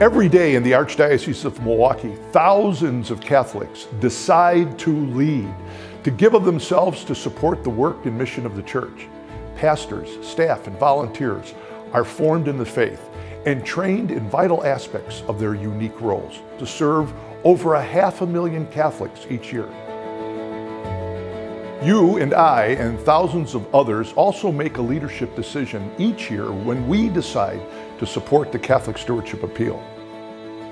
Every day in the Archdiocese of Milwaukee, thousands of Catholics decide to lead, to give of themselves to support the work and mission of the Church. Pastors, staff, and volunteers are formed in the faith and trained in vital aspects of their unique roles to serve over 500,000 Catholics each year. You and I and thousands of others also make a leadership decision each year when we decide to support the Catholic Stewardship Appeal.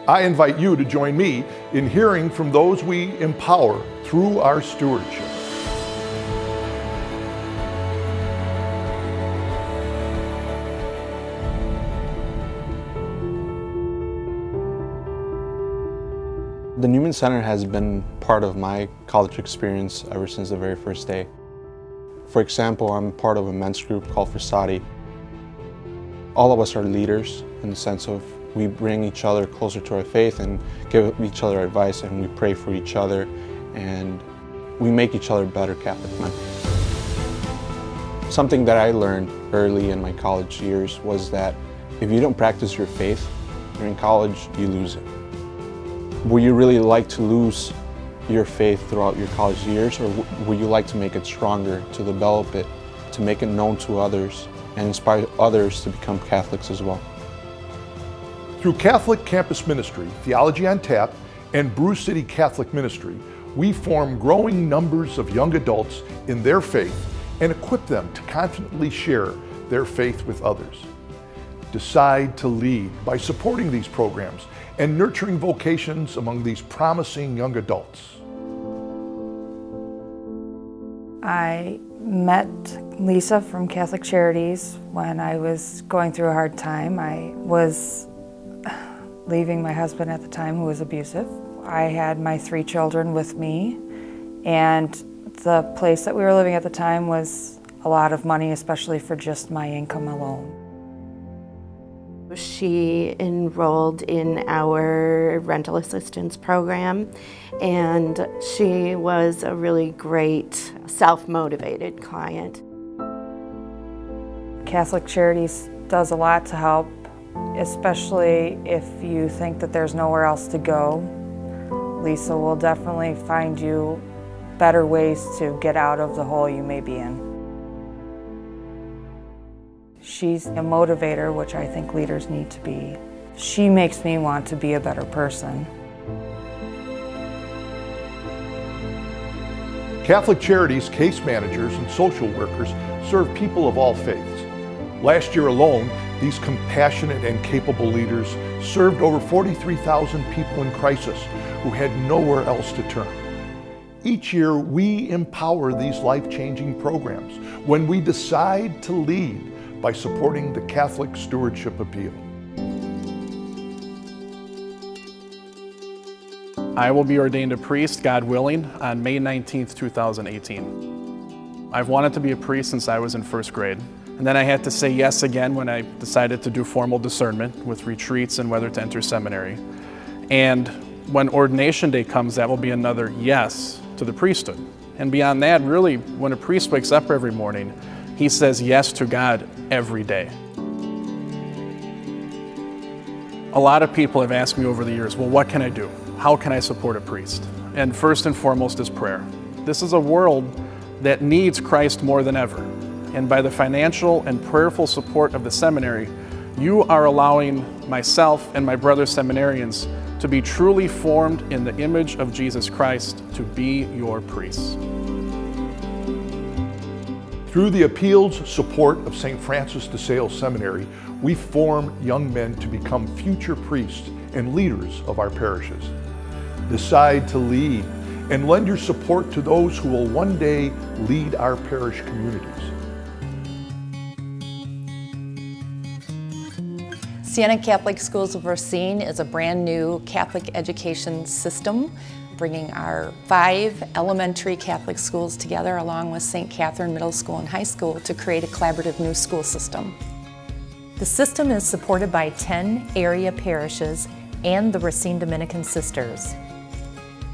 I invite you to join me in hearing from those we empower through our stewardship. The Newman Center has been part of my college experience ever since the very first day. For example, I'm part of a men's group called Versati. All of us are leaders in the sense of we bring each other closer to our faith and give each other advice, and we pray for each other, and we make each other better Catholic men. Something that I learned early in my college years was that if you don't practice your faith during college, you lose it. Would you really like to lose your faith throughout your college years, or would you like to make it stronger, to develop it, to make it known to others, and inspire others to become Catholics as well? Through Catholic Campus Ministry, Theology on Tap, and Brew City Catholic Ministry, we form growing numbers of young adults in their faith and equip them to confidently share their faith with others. Decide to lead by supporting these programs and nurturing vocations among these promising young adults. I met Lisa from Catholic Charities when I was going through a hard time. I was leaving my husband at the time, who was abusive. I had my 3 children with me, and the place that we were living at the time was a lot of money, especially for just my income alone. She enrolled in our rental assistance program, and she was a really great self-motivated client. Catholic Charities does a lot to help, especially if you think that there's nowhere else to go. Lisa will definitely find you better ways to get out of the hole you may be in. She's a motivator, which I think leaders need to be. She makes me want to be a better person. Catholic Charities case managers and social workers serve people of all faiths. Last year alone, these compassionate and capable leaders served over 43,000 people in crisis who had nowhere else to turn. Each year, we empower these life-changing programs when we decide to lead by supporting the Catholic Stewardship Appeal. I will be ordained a priest, God willing, on May 19th, 2018. I've wanted to be a priest since I was in 1st grade. And then I had to say yes again when I decided to do formal discernment with retreats and whether to enter seminary. And when ordination day comes, that will be another yes to the priesthood. And beyond that, really, when a priest wakes up every morning, he says yes to God every day. A lot of people have asked me over the years, well, what can I do? How can I support a priest? And first and foremost is prayer. This is a world that needs Christ more than ever. And by the financial and prayerful support of the seminary, you are allowing myself and my brother seminarians to be truly formed in the image of Jesus Christ, to be your priests. Through the Appeal's support of St. Francis de Sales Seminary, we form young men to become future priests and leaders of our parishes. Decide to lead and lend your support to those who will one day lead our parish communities. Siena Catholic Schools of Racine is a brand new Catholic education system, bringing our 5 elementary Catholic schools together along with St. Catherine Middle School and High School to create a collaborative new school system. The system is supported by 10 area parishes and the Racine Dominican Sisters.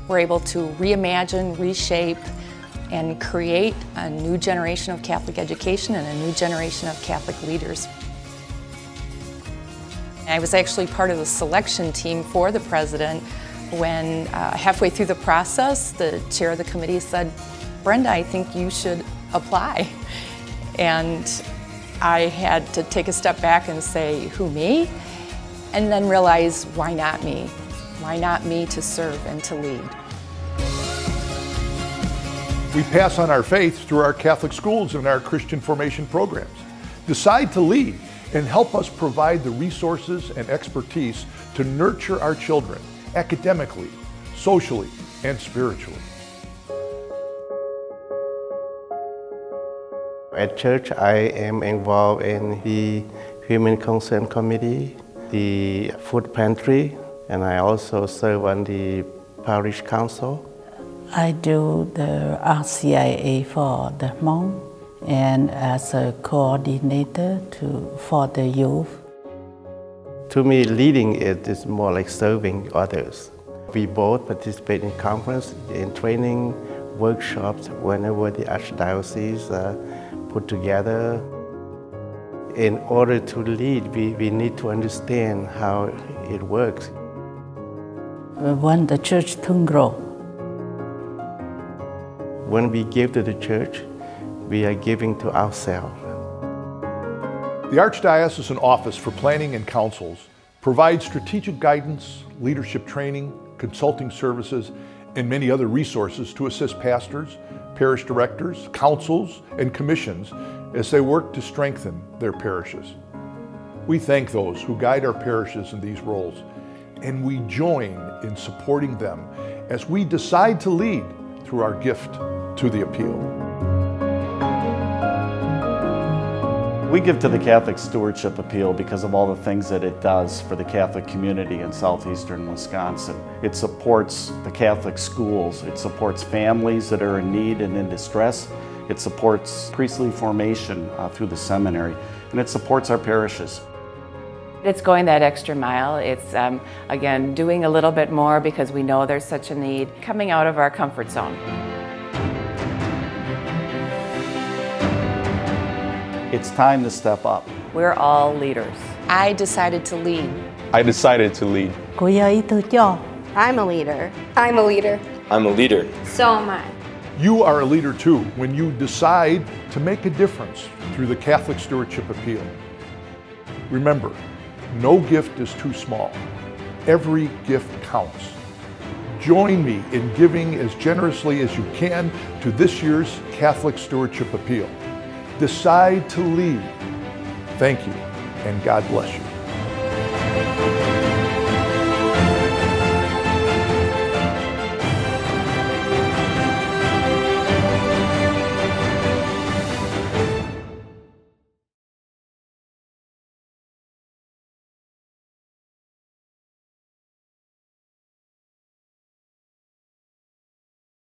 We're able to reimagine, reshape, and create a new generation of Catholic education and a new generation of Catholic leaders. I was actually part of the selection team for the president when halfway through the process, the chair of the committee said, "Brenda, I think you should apply." And I had to take a step back and say, who, me? And then realize, why not me? Why not me to serve and to lead? We pass on our faith through our Catholic schools and our Christian formation programs. Decide to lead and help us provide the resources and expertise to nurture our children academically, socially, and spiritually. At church, I am involved in the Human Concern Committee, the food pantry, and I also serve on the parish council. I do the RCIA for the monk and as a coordinator for the youth. To me, leading is more like serving others. We both participate in conference, in training, workshops, whenever the Archdiocese put together. In order to lead, we need to understand how it works. We want the church to grow. When we give to the church, we are giving to ourselves. The Archdiocesan Office for Planning and Councils provides strategic guidance, leadership training, consulting services, and many other resources to assist pastors, parish directors, councils, and commissions as they work to strengthen their parishes. We thank those who guide our parishes in these roles, and we join in supporting them as we decide to lead through our gift to the appeal. We give to the Catholic Stewardship Appeal because of all the things that it does for the Catholic community in southeastern Wisconsin. It supports the Catholic schools, it supports families that are in need and in distress, it supports priestly formation through the seminary, and it supports our parishes. It's going that extra mile. It's, again, doing a little bit more because we know there's such a need, coming out of our comfort zone. It's time to step up. We're all leaders. I decided to lead. I decided to lead. I'm a leader. I'm a leader. I'm a leader. So am I. You are a leader too when you decide to make a difference through the Catholic Stewardship Appeal. Remember, no gift is too small. Every gift counts. Join me in giving as generously as you can to this year's Catholic Stewardship Appeal. Decide to lead. Thank you, and God bless you.